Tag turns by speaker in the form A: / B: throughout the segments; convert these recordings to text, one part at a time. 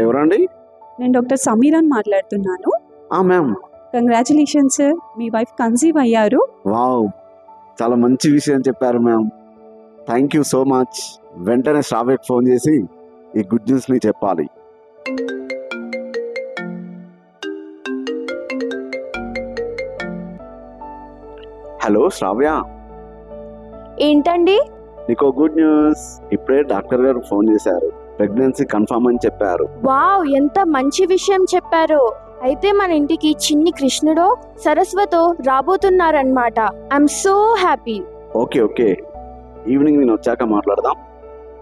A: ఎవరండి?
B: నేను డాక్టర్ సమీరాన్ మాట్లాడుతున్నాను.
A: మ్యామ్.
B: కంగ్రాచులేషన్స్ సార్, మీ వైఫ్ కన్సీవ్ అయ్యారు.
A: వావ్, చాలా మంచి విషయం చెప్పారు ma'am. Thank you so much. వెంటనే శ్రావ్యకి ఫోన్ చేసి ఈ గుడ్ న్యూస్ని చెప్పాలి. హలో శ్రావ్య.
C: ఏంటండి?
A: నీకో గుడ్ న్యూస్. ఇప్పుడే డాక్టర్ గారు ఫోన్ చేశారు, ప్రెగ్నెన్సీ కన్ఫర్మ్ అని చెప్పారు.
C: వావ్, ఎంత మంచి విషయం చెప్పారు. అయితే మన ఇంటికి చిన్ని కృష్ణుడో సరస్వతో రాబోతున్నారన్నమాట. I'm so happy.
A: Okay okay, evening నేను వచ్చాక మాట్లాడదాం,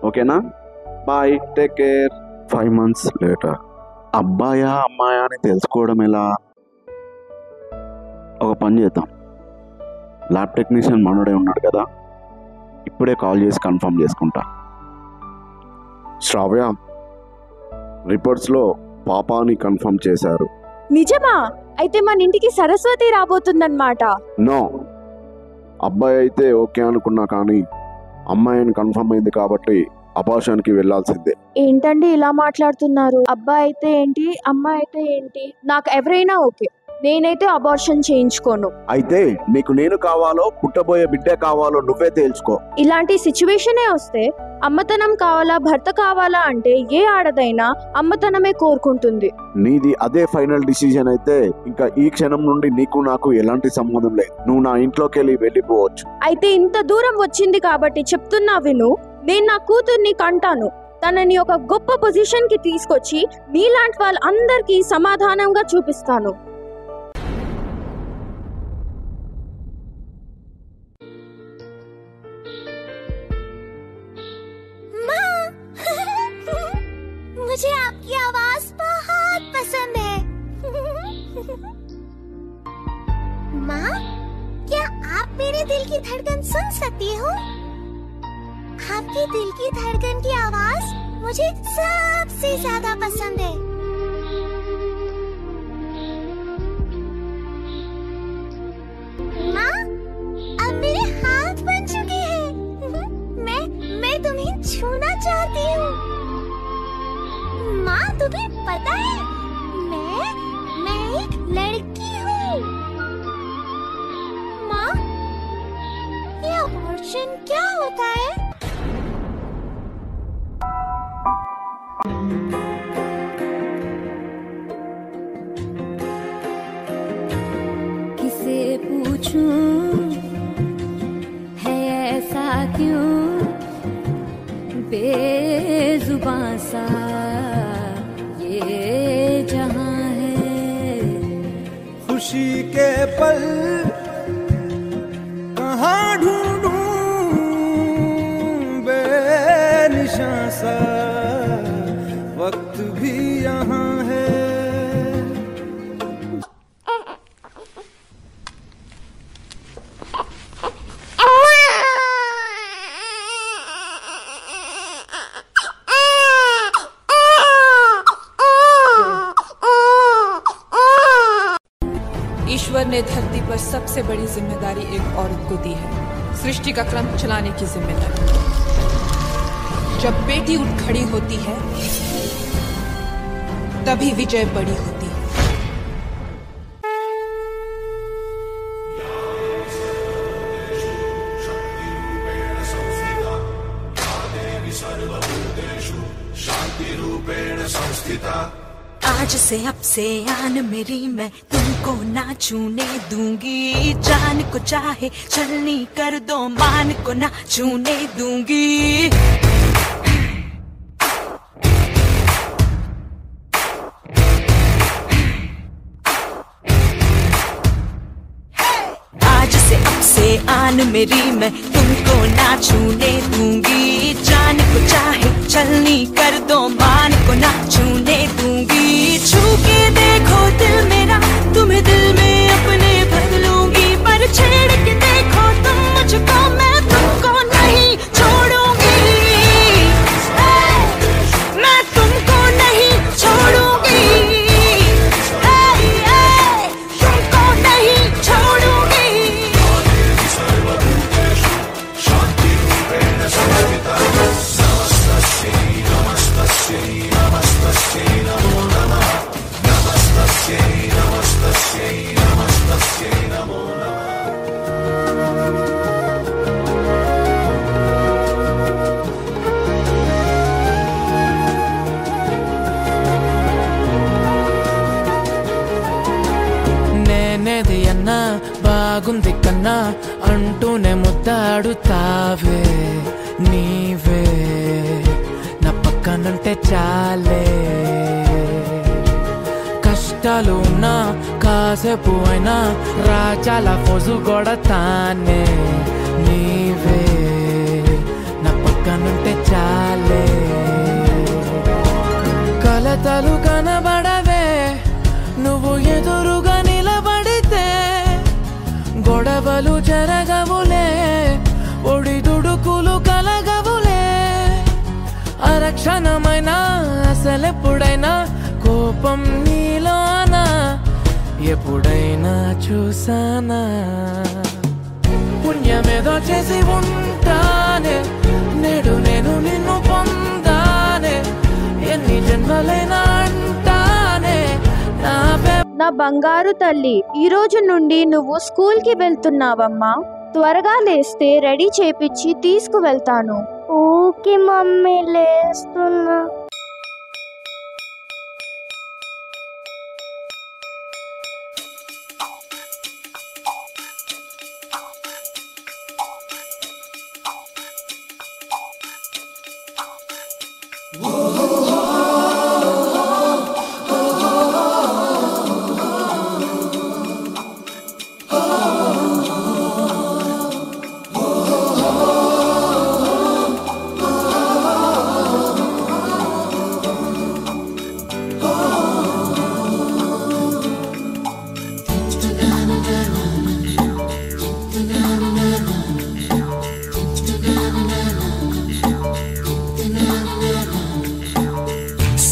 A: ఓకేనా? Bye, take care. 5 months later. అబ్బాయా అమ్మాయా అని తెలుసుకోవడం ఎలా? ఒక పని చేద్దాం, ల్యాబ్ టెక్నీషియన్ మనోడే ఉన్నాడు కదా, ఇప్పుడే కాల్ చేసి కన్ఫర్మ్ చేసుకుంటా. శ్రావ్య, రిపోర్ట్స్లో పాప అని కన్ఫర్మ్ చేశారు.
C: నిజమా? అయితే మన ఇంటికి సరస్వతి రాబోతుందన్నమాట.
A: నో, అబ్బాయి అయితే ఓకే అనుకున్నా, కానీ అమ్మాయి అని కన్ఫర్మ్ అయింది కాబట్టి అబార్షన్కి వెళ్ళాల్సిందే.
C: ఏంటండి ఇలా మాట్లాడుతున్నారు? అబ్బాయి అయితే ఏంటి, అమ్మాయి అయితే ఏంటి, నాకు ఎవరైనా ఓకే. నేనైతే అబార్షన్ చేయించుకోను.
A: అయితే నీకు నేను కావాలో పుట్టబోయే బిడ్డే కావాలో నువ్వే తేల్చుకో.
C: ఇలాంటి సిచ్యువేషనే వస్తే అమ్మతనం కావాలా భర్త కావాలా అంటే ఏ ఆడదైనా అమ్మతనమే కోరుకుంటుంది.
A: నీది అదే ఫైనల్ డిసిజన్ అయితే ఇంకా ఈ క్షణం నుండి నీకు నాకు ఎలాంటి సంబంధం లేదు. నువ్వు నా ఇంట్లోకి వెళ్ళిపోవచ్చు.
C: అయితే ఇంత దూరం వచ్చింది కాబట్టి చెప్తున్నా విను. నేను నా కూతుర్ని కంటాను. తనని ఒక గొప్ప పొజిషన్ కి తీసుకొచ్చి నీలాంటి వాళ్ళందరికీ సమాధానంగా చూపిస్తాను.
D: मुझे आपकी आवाज बहुत पसंद है। माँ, क्या आप मेरे दिल की धड़कन सुन सकती हो? आपके दिल की धड़कन की आवाज मुझे सबसे ज्यादा पसंद है। माँ, अब मेरे हाथ बन चुके हैं। मैं तुम्हें छूना चाहती हूँ। माँ, तुम्हें पता है मैं एक लड़की हूँ। माँ, ये अबॉर्शन क्या होता है?
E: किसे पूछूं है ऐसा क्यों बेजुबां सा ये जहां है।
F: खुशी के पल कहाँ ढूंढूं बेनिशां सा वक्त भी यहाँ है।
G: ईश्वर ने धरती पर सबसे बड़ी जिम्मेदारी एक औरत को दी है, सृष्टि का क्रम चलाने की जिम्मेदारी। जब बेटी उठ खड़ी होती है तभी विजय बड़ी होती है।
H: आज से अब से आन मेरी मैं तुमको ना छूने दूंगी। जान को चाहे छलनी कर दो, मान को ना छूने दूंगी। आज से अब से आन मेरी मैं तुमको ना छूने दूंगी। जान को चाहे छलनी कर दो, मान को ना छूने दूंगी। छू के देखो दिल मेरा, तुम्हें दिल में अपने भर लूंगी। पर छेड़ के देखो तुम मुझको, मैं तुमको नहीं छोड़ूंगी। मैं तुमको नहीं छोड़ूंगी। तुमको नहीं छोड़ूंगी। नमस्तस्यै नमस्तस्यै नमस्तस्यै
I: కన్నా బాగుంది కన్నా అంటూనే ముద్దాడుతావే నీవే నా పక్కనుంటే చాలే కష్టాలు ఉన్నా కాసేపు అయినా రాజాల ఫోజు కొడతానే నీవే నా పక్కనుంటే చాలే కలతలు కనబడవే నువ్వు ఎదురుగా నిలబడితే గొడవలు జరగవులే ఒడిదుడుకులు కలగవులే అరక్షణమైనా అసలెప్పుడైనా కోపం నీలోనా ఎప్పుడైనా చూసానా పుణ్యమేదో చేసి ఉంటానే నేడు నేను నిన్ను పొందానే ఎన్ని జన్మలైనా అంటానే
C: నా బంగారు తల్లి, ఈ రోజు నుండి నువ్వు స్కూల్ కి వెళ్తున్నావమ్మా. త్వరగా లేస్తే రెడీ చేపించి తీసుకువెళ్తాను.
D: Okay mummy, లేస్తున్నా.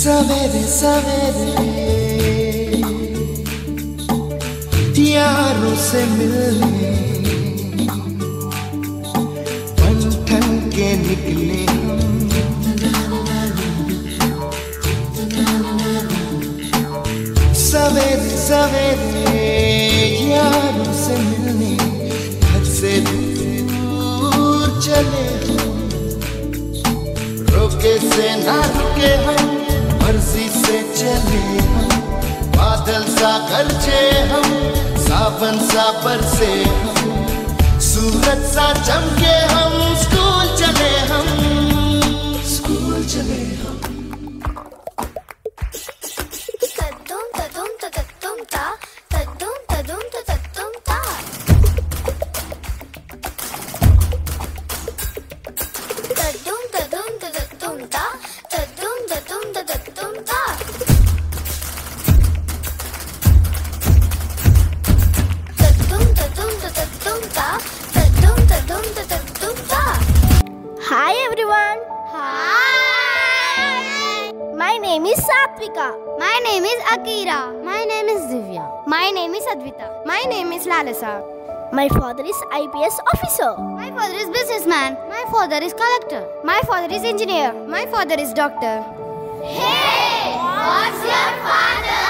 J: सवेरे सवेरे यारों से मिलने ठन ठन के निकले सवेरे सवेरे यारों से मिलने घर से दूर चले रोके से ना रुके हम मर्जी से चले हम बादल सा गरजे हम सावन सा बरसे हम सूरज सा चमके हम स्कूल चले हम स्कूल चले हम
D: तद्दुम तद्दुम तद्दुम ता तद्दुम तद्दुम तद्दुम ता तद्दुम तद्दुम तद्दुम ता तद्दुम तद्दुम तद्दुम ता तद्दुम तद्दुम तद्दुम ता तद्दुम तद्दुम तद्दुम ता Hi everyone. Hi. My name is Satvika. My name is Akira. My name is Divya. My name is Advita. My name is Lalasa. My father is IPS officer. My father is businessman. My father is collector. My father is engineer. My father is doctor. Hey, what's your father?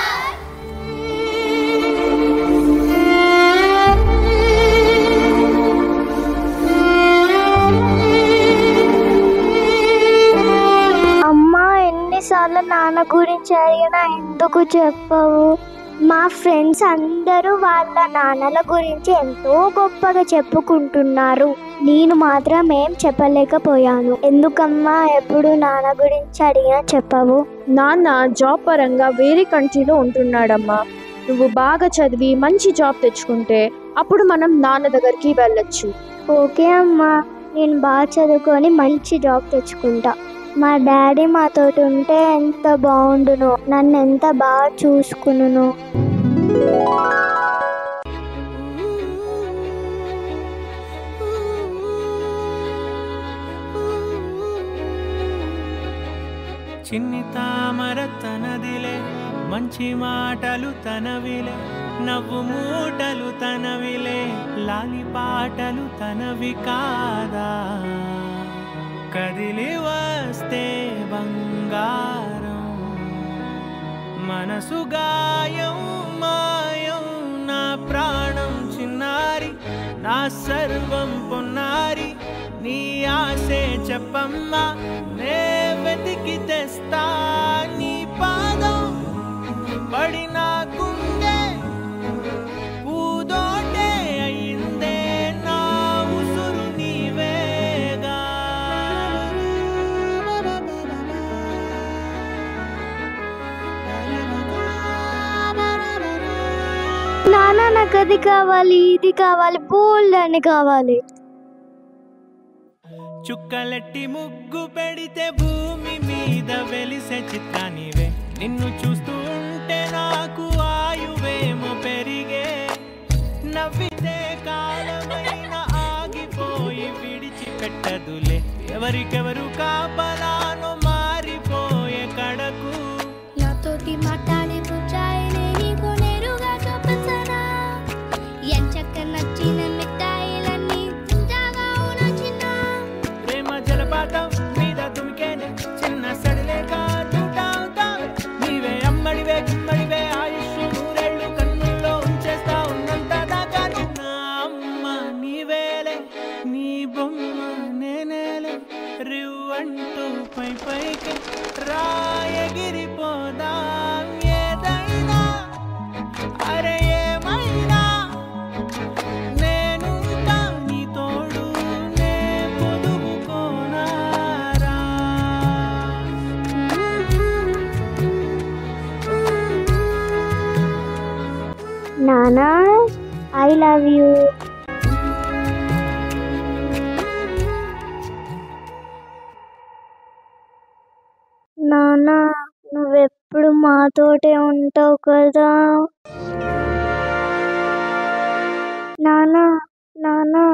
D: అమ్మా, ఎన్నిసార్లు నాన్న గురించి అడిగినా ఎందుకు చెప్పవు? మా friends అందరూ వాళ్ళ నాన్నల గురించి ఎంతో గొప్పగా చెప్పుకుంటున్నారు. నేను మాత్రం ఏం చెప్పలేకపోయాను. ఎందుకమ్మా ఎప్పుడు నాన్న గురించి అడిగినా చెప్పవు?
C: నాన్న జాబ్ పరంగా వేరే కంట్రీలో ఉంటున్నాడమ్మా. నువ్వు బాగా చదివి మంచి జాబ్ తెచ్చుకుంటే అప్పుడు మనం నాన్న దగ్గరికి వెళ్ళొచ్చు.
D: ఓకే అమ్మా, నేను బాగా చదువుకొని మంచి జాబ్ తెచ్చుకుంటా. మా డాడీ మాతోటి ఉంటే ఎంత బాగుండును, నన్ను ఎంత బాగా చూసుకును.
K: చిన్ని తామర తనదిలే, మంచి మాటలు తనవిలే, నవ్వు మూటలు తనవిలే, లాలి పాటలు తనవి కాదా? కదిలి వస్తే బంగారం, మనసు గాయం మాయం, నా ప్రాణం చిన్నారి, నా సర్వం పొన్నారి, నీ ఆశే చెప్పమ్మా, నే వెతికి తెస్తా నీ పాదం పడిన కుంగే పూదోట
D: నాన్న నాకు అది కావాలి, ఇది కావాలి, బోల్డ్ అని కావాలి.
K: చుక్కలెట్టి ముగ్గు పెడితే భూమి మీద వెలిసే చిత్రానివే. నిన్ను చూస్తూ ఉంటే నాకు ఆయువేమో పెరిగే. నవ్వితే కాలమైన ఆగిపోయి విడిచిపెట్టదులే. ఎవరికెవరు కాపలానో మారిపోయే కడకు.
D: నాతోటి మాట్లాడే ముచ్చాయిని నీకు నేరుగా చూపించనా? ఎంచక్క నచ్చిన మిఠాయిలన్నీ తింటాగా నచ్చిన
K: ప్రేమ జలపాతం మీద తుమికేనే చిన్న సడిలేక చూటావుతావే. నీవే అమ్మడివే గుమ్మడివే ఆయుష్ నూరేళ్ళు కన్నుల్లో ఉంచేస్తా ఉన్నంత దాకా. నా అమ్మ నీవేలే, నీ బొమ్మ నేనేలే. రివ్వంటూ పై పైకి రాయగిరిపోదాం ఏదైనా. అరే ఏమైనా నేను నీ తోడు నే పొదువుకోనారా.
D: నానా ఐ లవ్ యూ. నానా నువ్వెప్పుడు మాతోటే ఉంటావు కదా. నానా నానా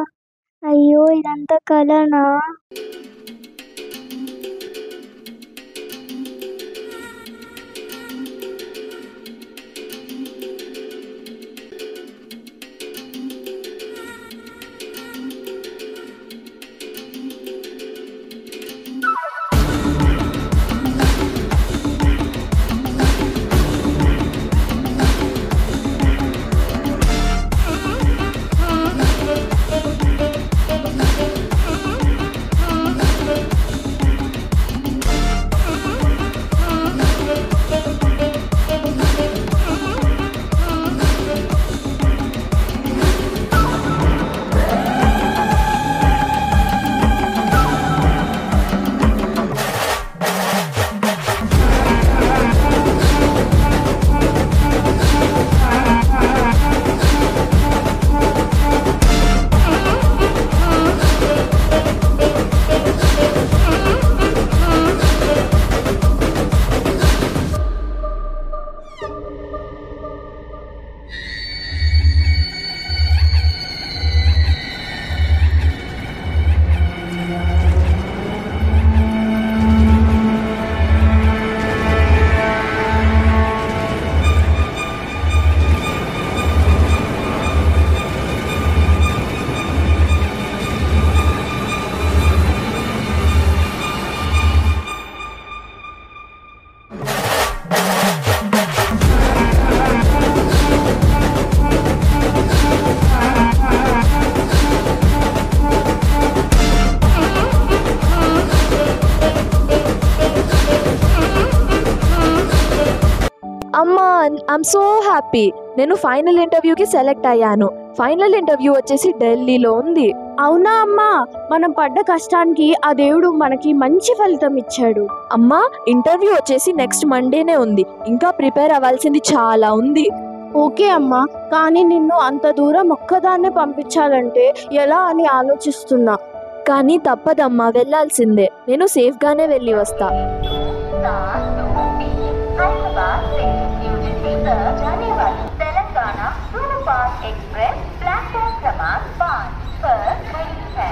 D: అయ్యో ఇదంతా కలనా?
L: అమ్మా ఐఎమ్ సో హ్యాపీ. నేను ఫైనల్ ఇంటర్వ్యూకి సెలెక్ట్ అయ్యాను. ఫైనల్ ఇంటర్వ్యూ వచ్చేసి ఢిల్లీలో ఉంది.
C: అవునా అమ్మా, మనం పడ్డ కష్టానికి ఆ దేవుడు మనకి మంచి ఫలితం ఇచ్చాడు.
L: అమ్మా ఇంటర్వ్యూ వచ్చేసి నెక్స్ట్ మండేనే ఉంది. ఇంకా ప్రిపేర్ అవ్వాల్సింది చాలా ఉంది.
C: ఓకే అమ్మా, కానీ నిన్ను అంత దూరం ఒక్కదాన్నే పంపించాలంటే ఎలా అని ఆలోచిస్తున్నా.
L: కానీ తప్పదమ్మా, వెళ్ళాల్సిందే. నేను సేఫ్గానే వెళ్ళి వస్తా.
M: तेलंगाना सुपरफास्ट एक्सप्रेस प्लेटफॉर्म क्रमांक 5 पर खड़ी है।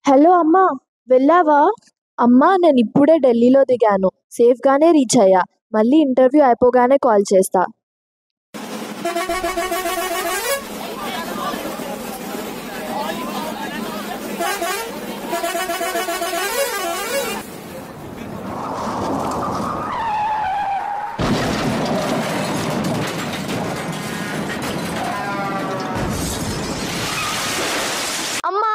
L: హలో అమ్మా, వెళ్ళావా? అమ్మా నేను ఇప్పుడే ఢిల్లీలో దిగాను. సేఫ్గానే రీచ్ అయ్యా. మళ్ళీ ఇంటర్వ్యూ అయిపోగానే కాల్ చేస్తా.
C: అమ్మా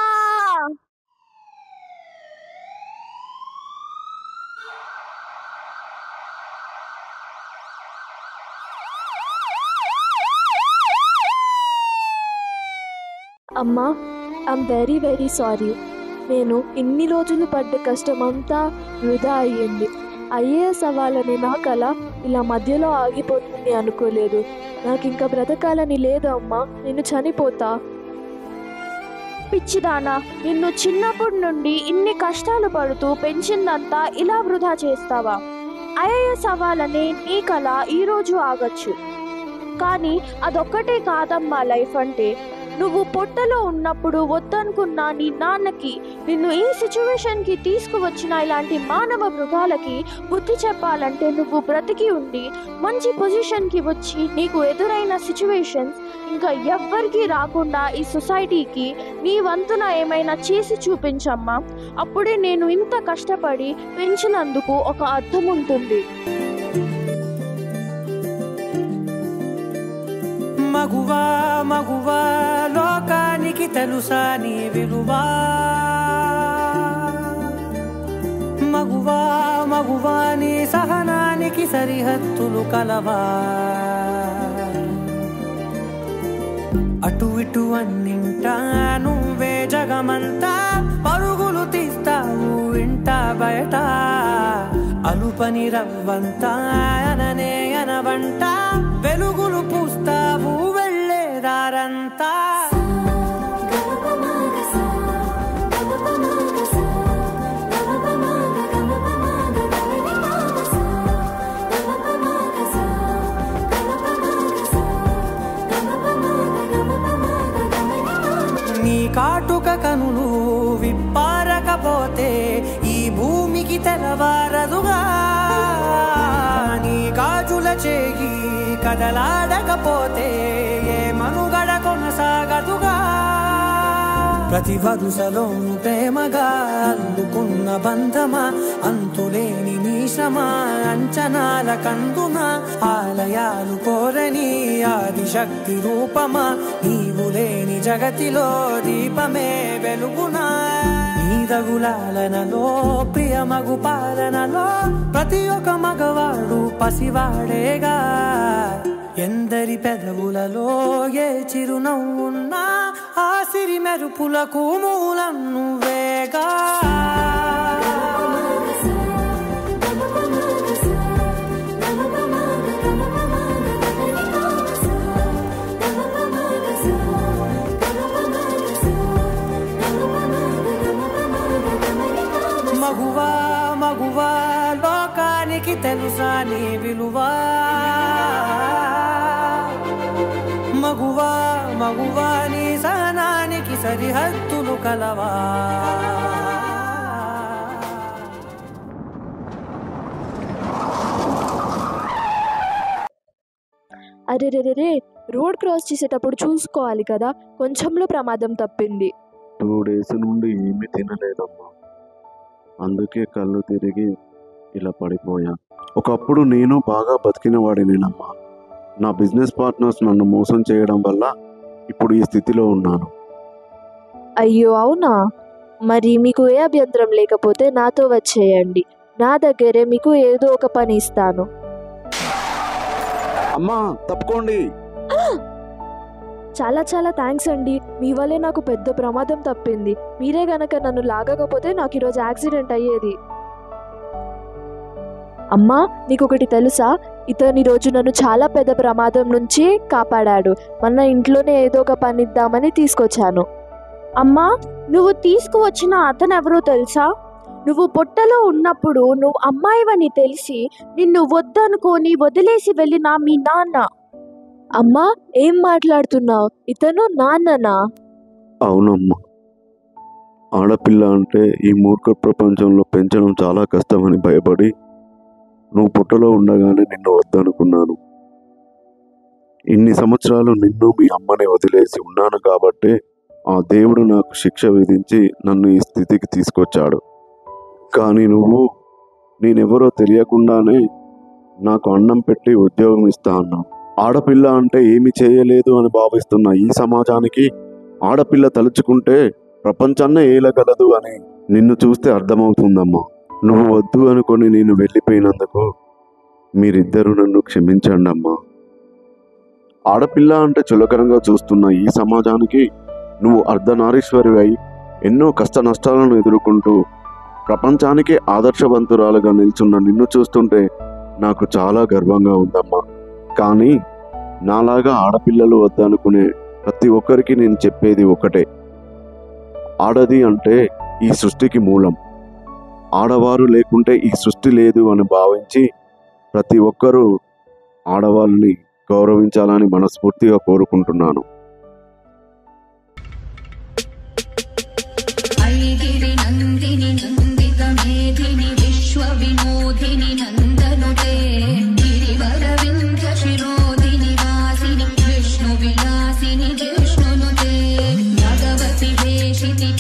L: అమ్మా, ఐఎమ్ వెరీ వెరీ సారీ. నేను ఇన్ని రోజులు పడ్డ కష్టమంతా వృధా అయ్యింది. ఐఏఎస్ అవ్వాలని నా కల ఇలా మధ్యలో ఆగిపోతుంది అనుకోలేదు. నాకు ఇంకా బ్రతకాలని లేదు అమ్మా, నేను చనిపోతా.
C: పిచ్చిదానా, నిన్ను చిన్నప్పటి నుండి ఇన్ని కష్టాలు పడుతూ పెంచిందంతా ఇలా వృధా చేస్తావా? ఐఏఎస్ అవ్వాలని నీ కల ఈరోజు ఆగచ్చు, కానీ అదొక్కటే కాదమ్మా లైఫ్ అంటే. నువ్వు పొట్టలో ఉన్నప్పుడు వద్దనుకున్న నీ నాన్నకి, నిన్ను ఈ సిచ్యువేషన్కి తీసుకువచ్చిన ఇలాంటి మానవ మృగాలకి బుద్ధి చెప్పాలంటే నువ్వు బ్రతికి ఉండి మంచి పొజిషన్కి వచ్చి నీకు ఎదురైన సిచ్యువేషన్స్ ఇంకా ఎవ్వరికీ రాకుండా ఈ సొసైటీకి నీ వంతున ఏమైనా చేసి చూపించమ్మా. అప్పుడే నేను ఇంత కష్టపడి పెంచినందుకు ఒక అర్థం ఉంటుంది.
K: మగువా మగువా లోకానికి తెలుసా నీ విలువా? మగువా మగువా నీ సహనానికి సరిహద్దులు కలవా? అటు ఇటు అన్నింటా నువ్వే జగమంతా పరుగులు తీస్తావు ఇంట బయట. అలుపని రవ్వంతా అననే అనవంట వెలుగులు పూస్తావు వెళ్ళేదారంతా. నీ కాటుక కనులు విప్పారకపోతే ఈ భూమికి తెలవారదుగా. నీ గాజుల చేయి కదలాడకపోతే ఏ మనుగడ కొనసాగదుగా. ప్రతి వరుసలోను ప్రేమగా అల్లుకున్న బంధమా, అంతులేని నీ శ్రమ అంచనాల కందున. ఆలయాలు కోరని ఆదిశక్తి రూపమా, నీవు లేని జగతిలో దీపమే వెలుగునా. నీ రఘులాలనలో ప్రియమగు పాలనలో ప్రతి ఒక్క మగవాడు పసివాడేగా. ఎందరి పెదవులలో ఏ చిరునవ్వున్నా ఆ సిరి మెరుపులకు మూలం నువ్వేగా. మగువా మగువా లోకానికి తెలుసా నీ విలువా? మగువా మగువా నీ సహనానికి సరిహద్దులు కలవా?
L: అరెరెరే, రోడ్ క్రాస్ చేసేటప్పుడు చూసుకోవాలి కదా, కొంచెంలో ప్రమాదం తప్పింది.
A: 2 days నుండి ఏమీ తినలేదమ్మా, అందుకే కళ్ళు తిరిగి ఇలా పడిపోయా. ఒకప్పుడు నేను బాగా బతికిన వాడినేనమ్మా. నా బిజినెస్ పార్ట్నర్స్ నన్ను మోసం చేయడం వల్ల ఇప్పుడు ఈ స్థితిలో ఉన్నాను.
L: అయ్యో అవునా? మరి మీకు ఏ అభ్యంతరం లేకపోతే నాతో వచ్చేయండి. నా దగ్గరే మీకు ఏదో ఒక పని ఇస్తాను.
A: అమ్మా తప్పుకోండి.
L: చాలా చాలా థ్యాంక్స్ అండి, మీ వల్లే నాకు పెద్ద ప్రమాదం తప్పింది. మీరే గనక నన్ను లాగకపోతే నాకు ఈరోజు యాక్సిడెంట్ అయ్యేది. అమ్మా, నీకొకటి తెలుసా? ఇతను ఈరోజు నన్ను చాలా పెద్ద ప్రమాదం నుంచి కాపాడాడు. మన ఇంట్లోనే ఏదో ఒక పని ఇద్దామని తీసుకొచ్చాను.
C: అమ్మా, నువ్వు తీసుకువచ్చిన అతను ఎవరో తెలుసా? నువ్వు పొట్టలో ఉన్నప్పుడు నువ్వు అమ్మాయివని తెలిసి నిన్ను వద్దనుకొని వదిలేసి వెళ్ళిన మీ నాన్న.
L: అమ్మా, ఏం మాట్లాడుతున్నావు? ఇతను నాన్ననా?
A: అవునమ్మా, ఆడపిల్ల అంటే ఈ మూర్ఖ ప్రపంచంలో పెంచడం చాలా కష్టమని భయపడి నువ్వు పుట్టలో ఉండగానే నిన్ను వద్దనుకున్నాను. ఇన్ని సంవత్సరాలు నిన్ను మీ అమ్మని వదిలేసి ఉన్నాను కాబట్టి ఆ దేవుడు నాకు శిక్ష విధించి నన్ను ఈ స్థితికి తీసుకొచ్చాడు. కానీ నువ్వు నేనెవరో తెలియకుండానే నాకు అన్నం పెట్టి ఉద్యోగం ఇస్తా అన్నావు. ఆడపిల్ల అంటే ఏమి చేయలేదు అని భావిస్తున్న ఈ సమాజానికి ఆడపిల్ల తలుచుకుంటే ప్రపంచాన్నే ఏలగలదు అని నిన్ను చూస్తే అర్థమవుతుందమ్మా. నువ్వు వద్దు అనుకొని నేను వెళ్ళిపోయినందుకు మీరిద్దరూ నన్ను క్షమించండి అమ్మా. ఆడపిల్ల అంటే చులకరంగా చూస్తున్న ఈ సమాజానికి నువ్వు అర్ధనారీశ్వరివై ఎన్నో కష్ట నష్టాలను ఎదుర్కొంటూ ప్రపంచానికే ఆదర్శవంతురాలుగా నిల్చున్న నిన్ను చూస్తుంటే నాకు చాలా గర్వంగా ఉందమ్మా. కానీ నాలాగా ఆడపిల్లలు వద్దనుకునే ప్రతి ఒక్కరికి నేను చెప్పేది ఒకటే, ఆడది అంటే ఈ సృష్టికి మూలం. ఆడవారు లేకుంటే ఈ సృష్టి లేదు అని భావించి ప్రతి ఒక్కరూ ఆడవాళ్ళని గౌరవించాలని మనస్ఫూర్తిగా కోరుకుంటున్నాను.
E: ఐగిరి నందిని నందిత మేధిని విశ్వ వినోదిని నందనుతే గిరివర వింధ్య శిరోదిని వాసిని విష్ణు విలాసిని జిష్ణునుతే భగవతి వేషితి